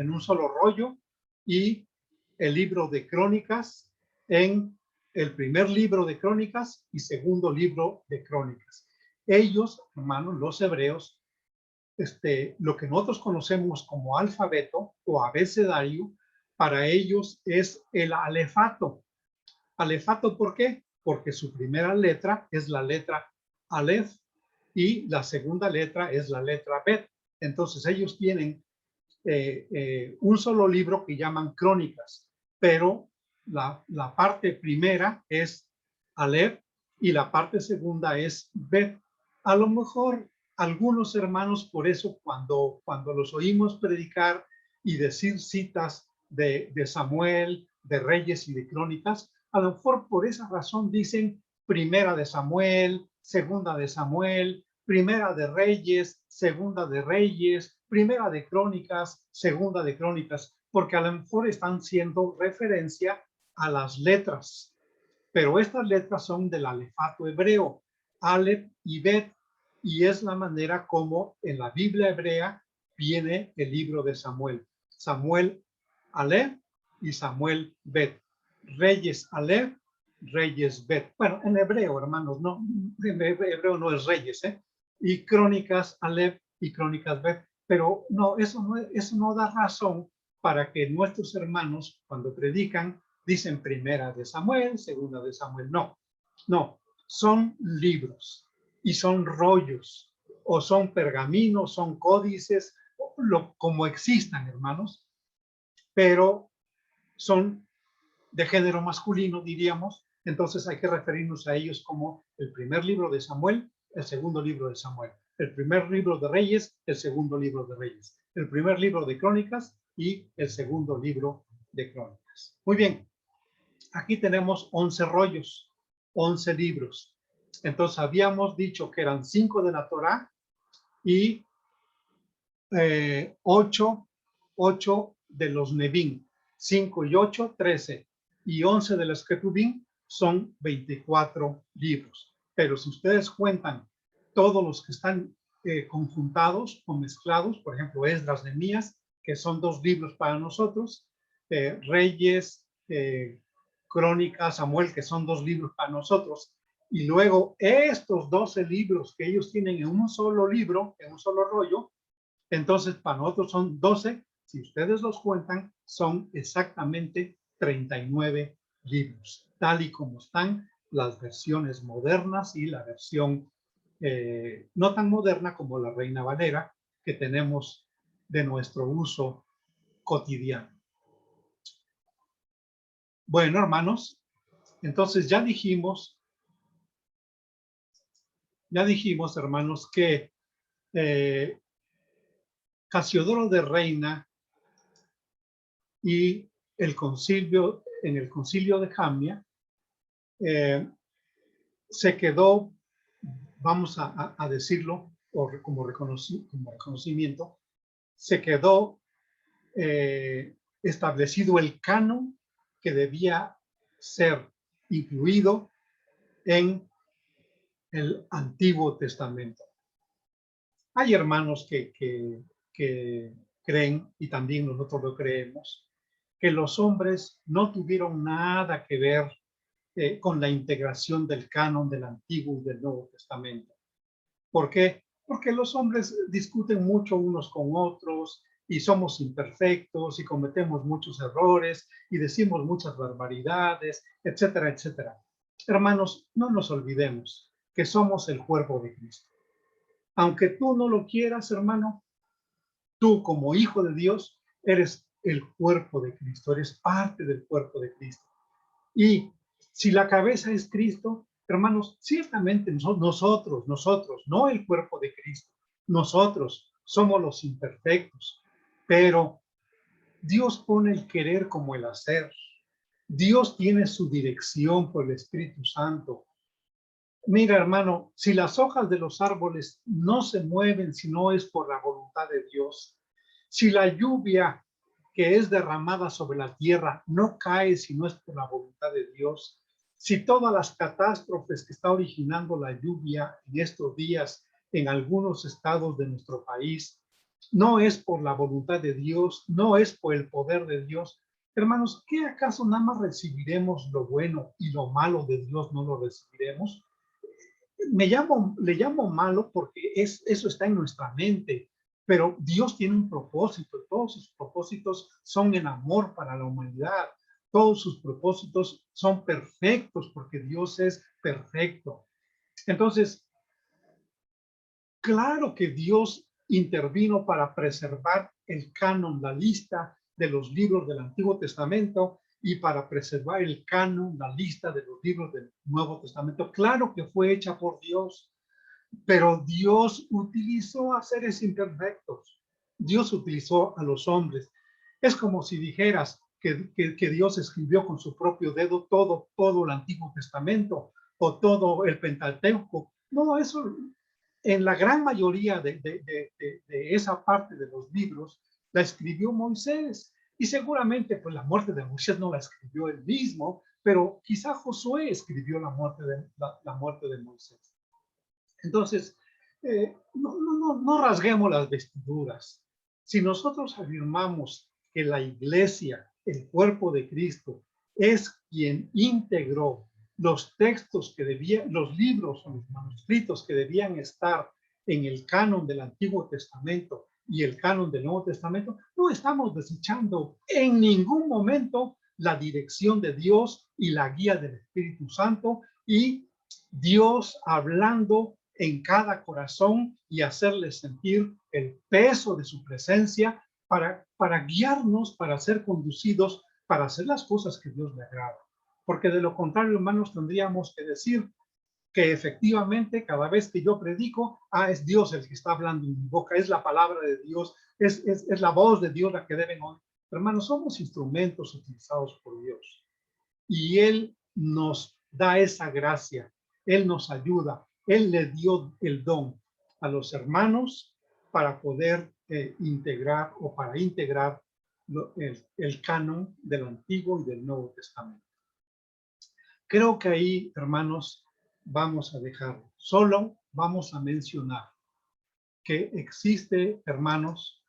rollo, y el libro de Crónicas en el primer libro de Crónicas y segundo libro de Crónicas. Ellos, hermanos, los hebreos, lo que nosotros conocemos como alfabeto o abecedario, para ellos es el alefato. Alefato, ¿por qué? Porque su primera letra es la letra Aleph y la segunda letra es la letra Bet. Entonces ellos tienen un solo libro que llaman Crónicas, pero la parte primera es Aleph y la parte segunda es Bet. A lo mejor algunos hermanos, por eso cuando los oímos predicar y decir citas de Samuel, de Reyes y de Crónicas, a lo mejor por esa razón dicen Primera de Samuel, Segunda de Samuel, Primera de Reyes, Segunda de Reyes, Primera de Crónicas, Segunda de Crónicas, porque a lo mejor están siendo referencia a las letras, pero estas letras son del alefato hebreo, Aleph y Bet, y es la manera como en la Biblia hebrea viene el libro de Samuel. Samuel Aleph y Samuel Bet. Reyes Aleph, Reyes Bet. Bueno, en hebreo, hermanos, no, en hebreo no es Reyes, ¿eh? Y Crónicas Aleph y Crónicas Bet. Pero no, eso no da razón para que nuestros hermanos, cuando predican, dicen Primera de Samuel, Segunda de Samuel. No, no, son libros y son rollos o son pergaminos, son códices, como existan, hermanos, pero son de género masculino, diríamos. Entonces hay que referirnos a ellos como el primer libro de Samuel, el segundo libro de Samuel, el primer libro de Reyes, el segundo libro de Reyes, el primer libro de Crónicas y el segundo libro de Crónicas. Muy bien, aquí tenemos 11 rollos, 11 libros. Entonces habíamos dicho que eran 5 de la Torá y 8 de los Nevim, 5 y 8, 13, y 11 de los Ketubim son 24 libros. Pero si ustedes cuentan todos los que están conjuntados o mezclados, por ejemplo, Esdras, Nehemías, que son 2 libros para nosotros, Reyes, Crónicas, Samuel, que son 2 libros para nosotros, y luego estos 12 libros que ellos tienen en un solo libro, en un solo rollo, entonces para nosotros son 12, si ustedes los cuentan, son exactamente 39 libros, tal y como están las versiones modernas y la versión no tan moderna como la Reina Valera que tenemos de nuestro uso cotidiano. Bueno, hermanos, entonces ya dijimos, hermanos, que Casiodoro de Reina y el concilio, en el concilio de Jamnia, se quedó, vamos a decirlo, como reconocimiento, se quedó establecido el canon que debía ser incluido en el Antiguo Testamento. Hay hermanos que creen, y también nosotros lo creemos, que los hombres no tuvieron nada que ver con la integración del canon del Antiguo y del Nuevo Testamento. ¿Por qué? Porque los hombres discuten mucho unos con otros y somos imperfectos y cometemos muchos errores y decimos muchas barbaridades, etcétera, etcétera. Hermanos, no nos olvidemos que somos el cuerpo de Cristo. Aunque tú no lo quieras, hermano, tú como hijo de Dios eres el cuerpo de Cristo, eres parte del cuerpo de Cristo. Y si la cabeza es Cristo, hermanos, ciertamente nosotros, no el cuerpo de Cristo, nosotros somos los imperfectos, pero Dios pone el querer como el hacer. Dios tiene su dirección por el Espíritu Santo. Mira, hermano, si las hojas de los árboles no se mueven si no es por la voluntad de Dios, si la lluvia que es derramada sobre la tierra no cae si no es por la voluntad de Dios, si todas las catástrofes que está originando la lluvia en estos días en algunos estados de nuestro país no es por la voluntad de Dios, no es por el poder de Dios, hermanos, ¿qué acaso nada más recibiremos lo bueno y lo malo de Dios no lo recibiremos? Le llamo malo porque eso está en nuestra mente, pero Dios tiene un propósito, todos sus propósitos son en amor para la humanidad, todos sus propósitos son perfectos porque Dios es perfecto. Entonces, claro que Dios intervino para preservar el canon, la lista de los libros del Antiguo Testamento y para preservar el canon, la lista de los libros del Nuevo Testamento. Claro que fue hecha por Dios, pero Dios utilizó a seres imperfectos. Dios utilizó a los hombres. Es como si dijeras que Dios escribió con su propio dedo todo el Antiguo Testamento o todo el Pentateuco. No, eso, en la gran mayoría de esa parte de los libros, la escribió Moisés. Y seguramente, pues la muerte de Moisés no la escribió él mismo, pero quizá Josué escribió la muerte de Moisés. Entonces, no rasguemos las vestiduras. Si nosotros afirmamos que la iglesia, el cuerpo de Cristo, es quien integró los textos que debían, los libros o los manuscritos que debían estar en el canon del Antiguo Testamento y el canon del Nuevo Testamento, no estamos desechando en ningún momento la dirección de Dios y la guía del Espíritu Santo y Dios hablando en cada corazón y hacerles sentir el peso de su presencia para guiarnos, para ser conducidos, para hacer las cosas que Dios le agrada. Porque de lo contrario, hermanos, tendríamos que decir que efectivamente cada vez que yo predico, es Dios el que está hablando en mi boca, es la palabra de Dios, es la voz de Dios la que deben oír. Hermanos, somos instrumentos utilizados por Dios y Él nos da esa gracia, Él nos ayuda, Él le dio el don a los hermanos para poder integrar o para integrar el canon del Antiguo y del Nuevo Testamento. Creo que ahí, hermanos, vamos a dejarlo. Solo vamos a mencionar que existe, hermanos,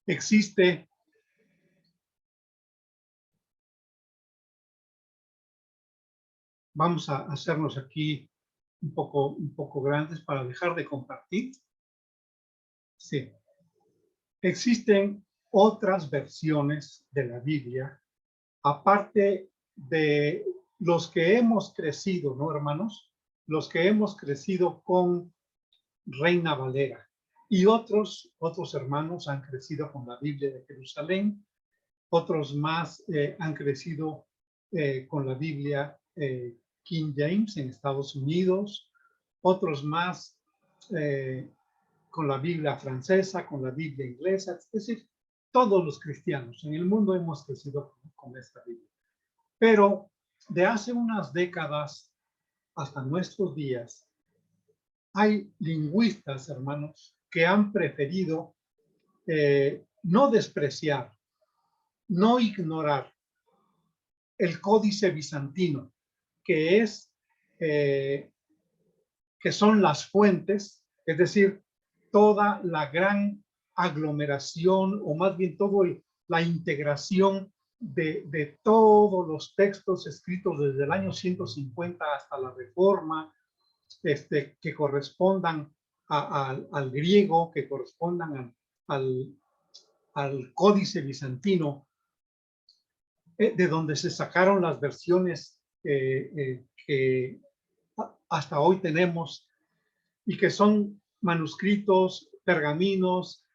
existe vamos a hacernos aquí un poco grandes para dejar de compartir. Sí. Existen otras versiones de la Biblia, aparte de los que hemos crecido, ¿no, hermanos? Los que hemos crecido con Reina Valera. Y otros hermanos han crecido con la Biblia de Jerusalén, otros más han crecido con la Biblia King James en Estados Unidos, otros más con la Biblia francesa, con la Biblia inglesa, es decir, todos los cristianos en el mundo hemos crecido con esta Biblia. Pero de hace unas décadas hasta nuestros días, hay lingüistas, hermanos, que han preferido no despreciar, no ignorar el códice bizantino, que es que son las fuentes, es decir, toda la gran aglomeración o más bien toda la integración de todos los textos escritos desde el año 150 hasta la Reforma, que correspondan al griego, que correspondan al códice bizantino, de donde se sacaron las versiones que hasta hoy tenemos y que son manuscritos, pergaminos,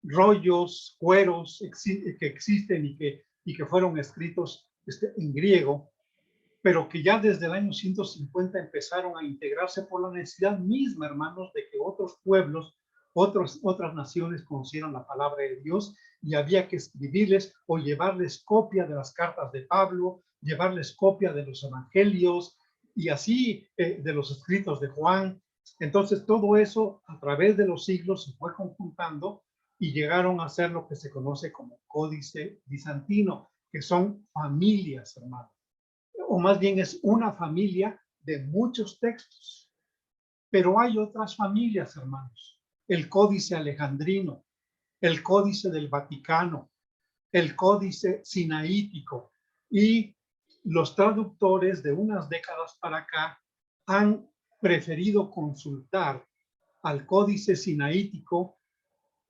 rollos, cueros que existen y que fueron escritos en griego, pero que ya desde el año 150 empezaron a integrarse por la necesidad misma, hermanos, de que otros pueblos, otras naciones conocieran la palabra de Dios y había que escribirles o llevarles copia de las cartas de Pablo, llevarles copia de los evangelios y así de los escritos de Juan. Entonces todo eso a través de los siglos se fue conjuntando y llegaron a ser lo que se conoce como códice bizantino, que son familias, hermanos, o más bien es una familia de muchos textos. Pero hay otras familias, hermanos. El Códice Alejandrino, el Códice del Vaticano, el Códice Sinaítico, y los traductores de unas décadas para acá han preferido consultar al Códice Sinaítico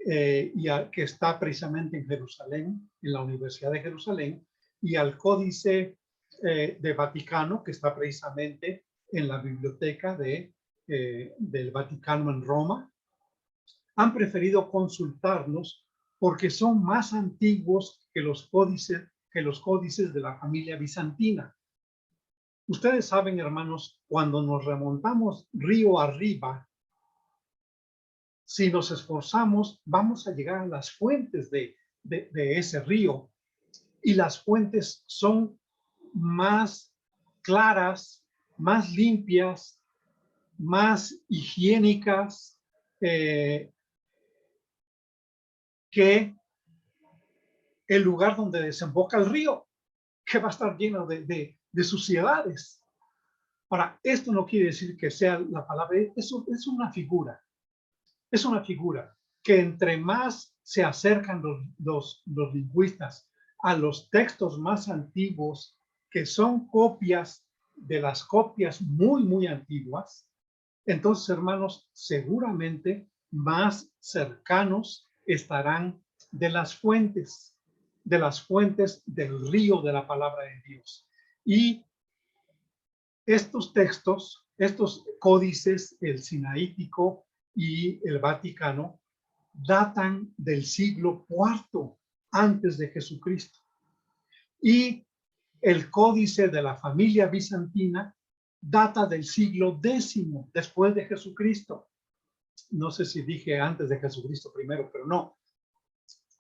que está precisamente en Jerusalén, en la Universidad de Jerusalén, y al Códice de Vaticano, que está precisamente en la biblioteca del Vaticano en Roma. Han preferido consultarlos porque son más antiguos que los códices de la familia bizantina. Ustedes saben, hermanos, cuando nos remontamos río arriba, si nos esforzamos, vamos a llegar a las fuentes de de ese río. Y las fuentes son más claras, más limpias, más higiénicas que el lugar donde desemboca el río, que va a estar lleno de suciedades. Ahora, esto no quiere decir que sea la palabra, eso es una figura. Es una figura que entre más se acercan los lingüistas a los textos más antiguos, que son copias de las copias muy, muy antiguas, entonces, hermanos, seguramente más cercanos estarán de las fuentes del río de la palabra de Dios. Y estos textos, estos códices, el sinaítico y el vaticano, datan del siglo IV antes de Jesucristo. Y el códice de la familia bizantina data del siglo X después de Jesucristo. No sé si dije antes de Jesucristo primero, pero no.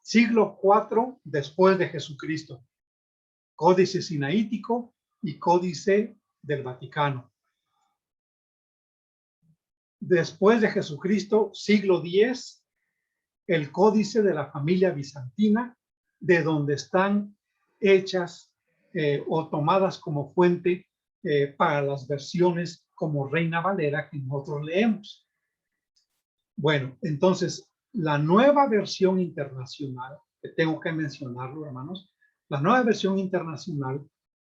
Siglo IV después de Jesucristo. Códice sinaítico y códice del Vaticano. Después de Jesucristo, siglo X, el códice de la familia bizantina, de donde están hechas o tomadas como fuente para las versiones como Reina Valera que nosotros leemos. Bueno, entonces, la nueva versión internacional, que tengo que mencionarlo, hermanos, la nueva versión internacional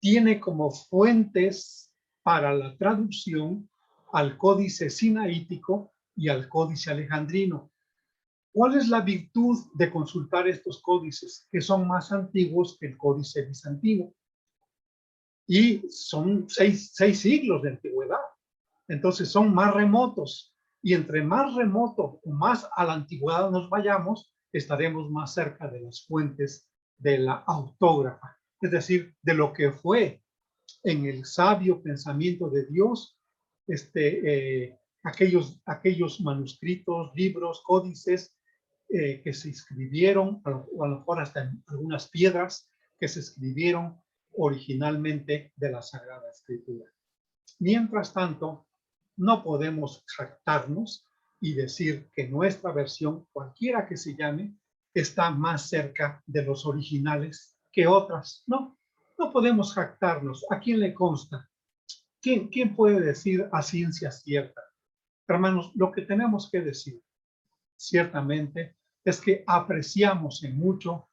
tiene como fuentes para la traducción al códice sinaítico y al códice alejandrino. ¿Cuál es la virtud de consultar estos códices, que son más antiguos que el códice bizantino? Y son seis siglos de antigüedad. Entonces son más remotos. Y entre más remoto o más a la antigüedad nos vayamos, estaremos más cerca de las fuentes de la autógrafa. Es decir, de lo que fue en el sabio pensamiento de Dios, aquellos manuscritos, libros, códices que se escribieron, o a lo mejor hasta en algunas piedras que se escribieron originalmente de la Sagrada Escritura. Mientras tanto, no podemos jactarnos y decir que nuestra versión, cualquiera que se llame, está más cerca de los originales que otras. No, no podemos jactarnos. ¿A quién le consta? ¿Quién puede decir a ciencia cierta? Hermanos, lo que tenemos que decir, ciertamente, es que apreciamos en mucho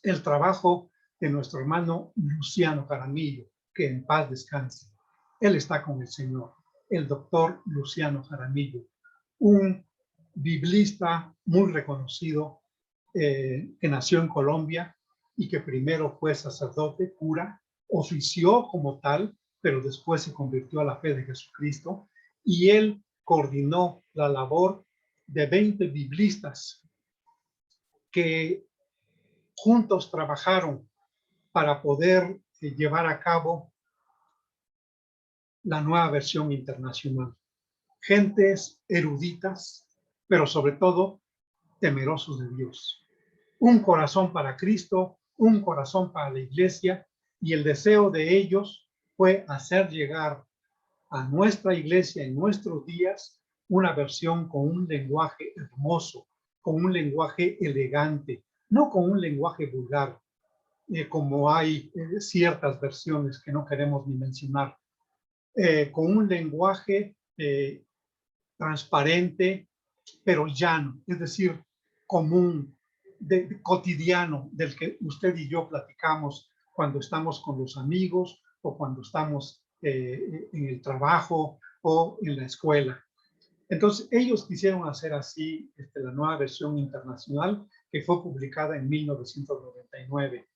el trabajo de nuestro hermano Luciano Jaramillo, que en paz descanse. Él está con el Señor, el doctor Luciano Jaramillo, un biblista muy reconocido que nació en Colombia y que primero fue sacerdote, cura, ofició como tal, pero después se convirtió a la fe de Jesucristo, y él coordinó la labor de 20 biblistas que juntos trabajaron para poder llevar a cabo la nueva versión internacional. Gentes eruditas, pero sobre todo temerosos de Dios. Un corazón para Cristo, un corazón para la iglesia, y el deseo de ellos fue hacer llegar a nuestra iglesia en nuestros días una versión con un lenguaje hermoso, con un lenguaje elegante, no con un lenguaje vulgar, como hay ciertas versiones que no queremos ni mencionar, con un lenguaje transparente, pero llano, es decir, común, cotidiano, del que usted y yo platicamos cuando estamos con los amigos o cuando estamos en el trabajo o en la escuela. Entonces, ellos quisieron hacer así la nueva versión internacional que fue publicada en 1999.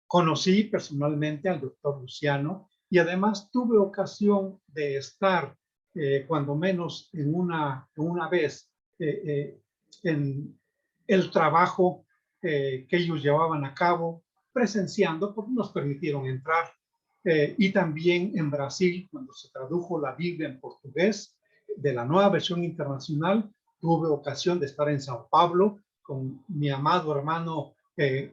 Conocí personalmente al doctor Luciano y además tuve ocasión de estar, cuando menos en una vez, en el trabajo que ellos llevaban a cabo, presenciando, porque nos permitieron entrar, y también en Brasil, cuando se tradujo la Biblia en portugués de la nueva versión internacional, tuve ocasión de estar en Sao Paulo con mi amado hermano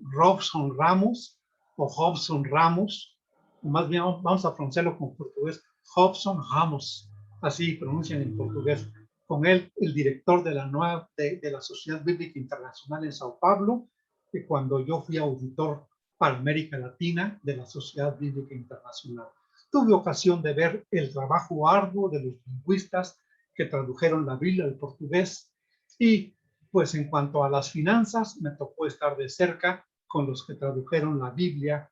Robson Ramos, o Hobson Ramos, o más bien vamos a pronunciarlo con portugués, Hobson Ramos, así pronuncian en portugués. Con él, el director de la Sociedad Bíblica Internacional en Sao Paulo, que cuando yo fui auditor para América Latina de la Sociedad Bíblica Internacional. Tuve ocasión de ver el trabajo arduo de los lingüistas que tradujeron la Biblia al portugués y pues en cuanto a las finanzas me tocó estar de cerca con los que tradujeron la Biblia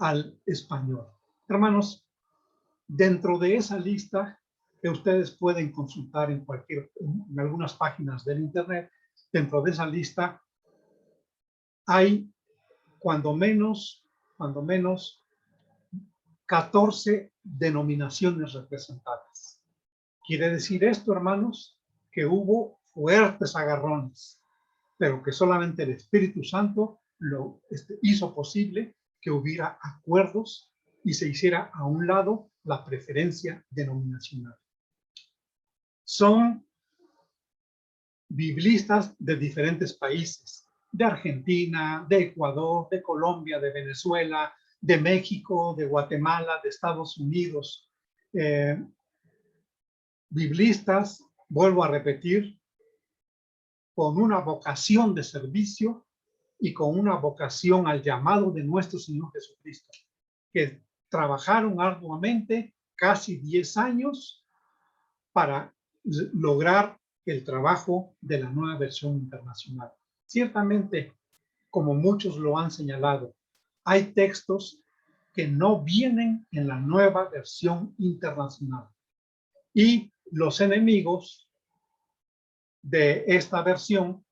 al español. Hermanos, dentro de esa lista que ustedes pueden consultar en algunas páginas del internet, dentro de esa lista hay cuando menos 14 denominaciones representadas. Quiere decir esto, hermanos, que hubo fuertes agarrones, pero que solamente el Espíritu Santo lo hizo posible que hubiera acuerdos y se hiciera a un lado la preferencia denominacional. Son biblistas de diferentes países, de Argentina, de Ecuador, de Colombia, de Venezuela, de México, de Guatemala, de Estados Unidos. Biblistas, vuelvo a repetir, con una vocación de servicio y con una vocación al llamado de nuestro Señor Jesucristo, que trabajaron arduamente casi 10 años para lograr el trabajo de la nueva versión internacional. Ciertamente, como muchos lo han señalado, hay textos que no vienen en la nueva versión internacional. Y los enemigos de esta versión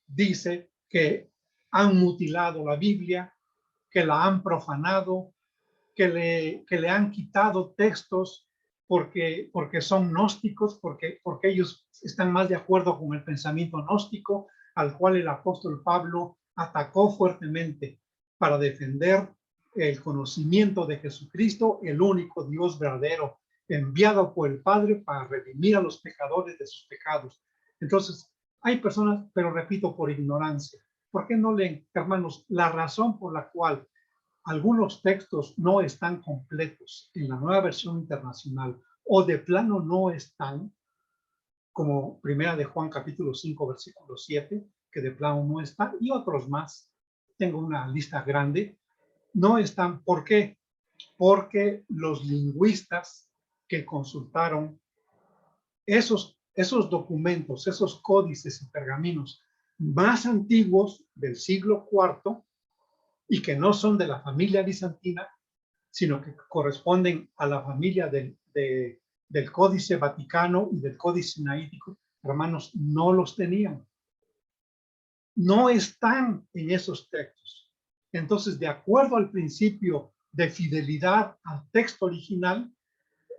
dicen que han mutilado la Biblia, que la han profanado, que le han quitado textos porque son gnósticos, porque ellos están más de acuerdo con el pensamiento gnóstico, al cual el apóstol Pablo atacó fuertemente para defender el conocimiento de Jesucristo, el único Dios verdadero, enviado por el Padre para redimir a los pecadores de sus pecados. Entonces, hay personas, pero repito, por ignorancia. ¿Por qué no leen, hermanos? La razón por la cual algunos textos no están completos en la nueva versión internacional o de plano no están, como Primera de Juan capítulo 5 versículo 7, que de plano no está, y otros más, tengo una lista grande, no están. ¿Por qué? Porque los lingüistas que consultaron esos documentos, esos códices y pergaminos más antiguos del siglo IV, y que no son de la familia bizantina, sino que corresponden a la familia del Códice Vaticano y del Códice Sinaítico, hermanos, no los tenían. No están en esos textos. Entonces, de acuerdo al principio de fidelidad al texto original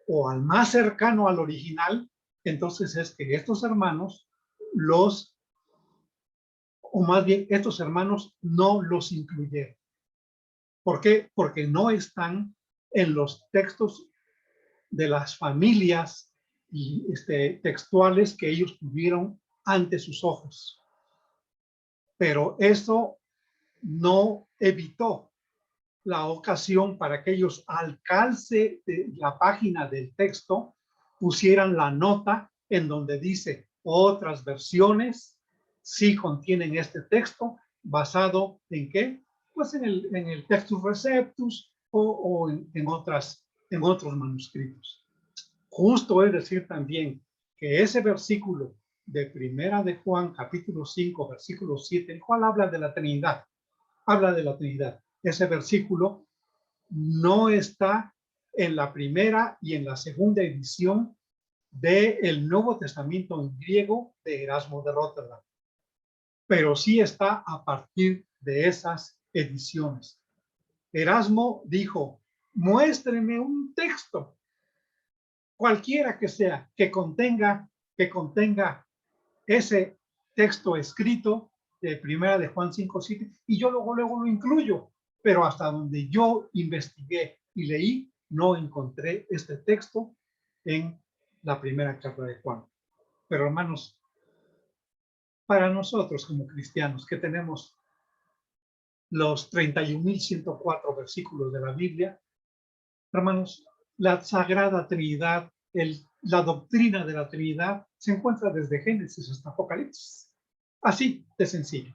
o al más cercano al original, entonces es que estos hermanos o más bien estos hermanos no los incluyeron. ¿Por qué? Porque no están en los textos de las familias y textuales que ellos tuvieron ante sus ojos. Pero eso no evitó la ocasión para que ellos al calce de la página del texto pusieran la nota en donde dice otras versiones sí contienen este texto basado en ¿qué? Pues en el Textus Receptus o en otros manuscritos. Justo es decir también que ese versículo de Primera de Juan, capítulo 5, versículo 7, el cual habla de la Trinidad, ese versículo no está en la primera y en la segunda edición del Nuevo Testamento en griego de Erasmo de Róterdam, pero sí está a partir de esas ediciones. Erasmo dijo, muéstreme un texto, cualquiera que sea, que contenga ese texto escrito de Primera de Juan 5:7 y yo luego lo incluyo, pero hasta donde yo investigué y leí, no encontré este texto en la primera carta de Juan. Pero hermanos, para nosotros como cristianos que tenemos los 31.104 versículos de la Biblia, hermanos, la Sagrada Trinidad, la doctrina de la Trinidad se encuentra desde Génesis hasta Apocalipsis. Así de sencillo.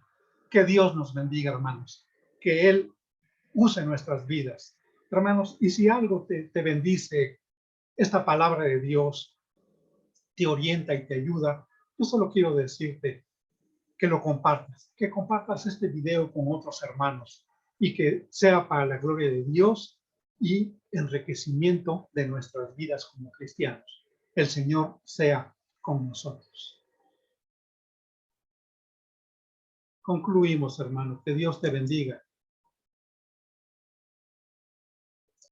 Que Dios nos bendiga, hermanos. Que Él use nuestras vidas. Hermanos, y si algo te bendice, esta palabra de Dios te orienta y te ayuda, yo solo quiero decirte que lo compartas, que compartas este video con otros hermanos y que sea para la gloria de Dios y enriquecimiento de nuestras vidas como cristianos. El Señor sea con nosotros. Concluimos, hermano. Que Dios te bendiga.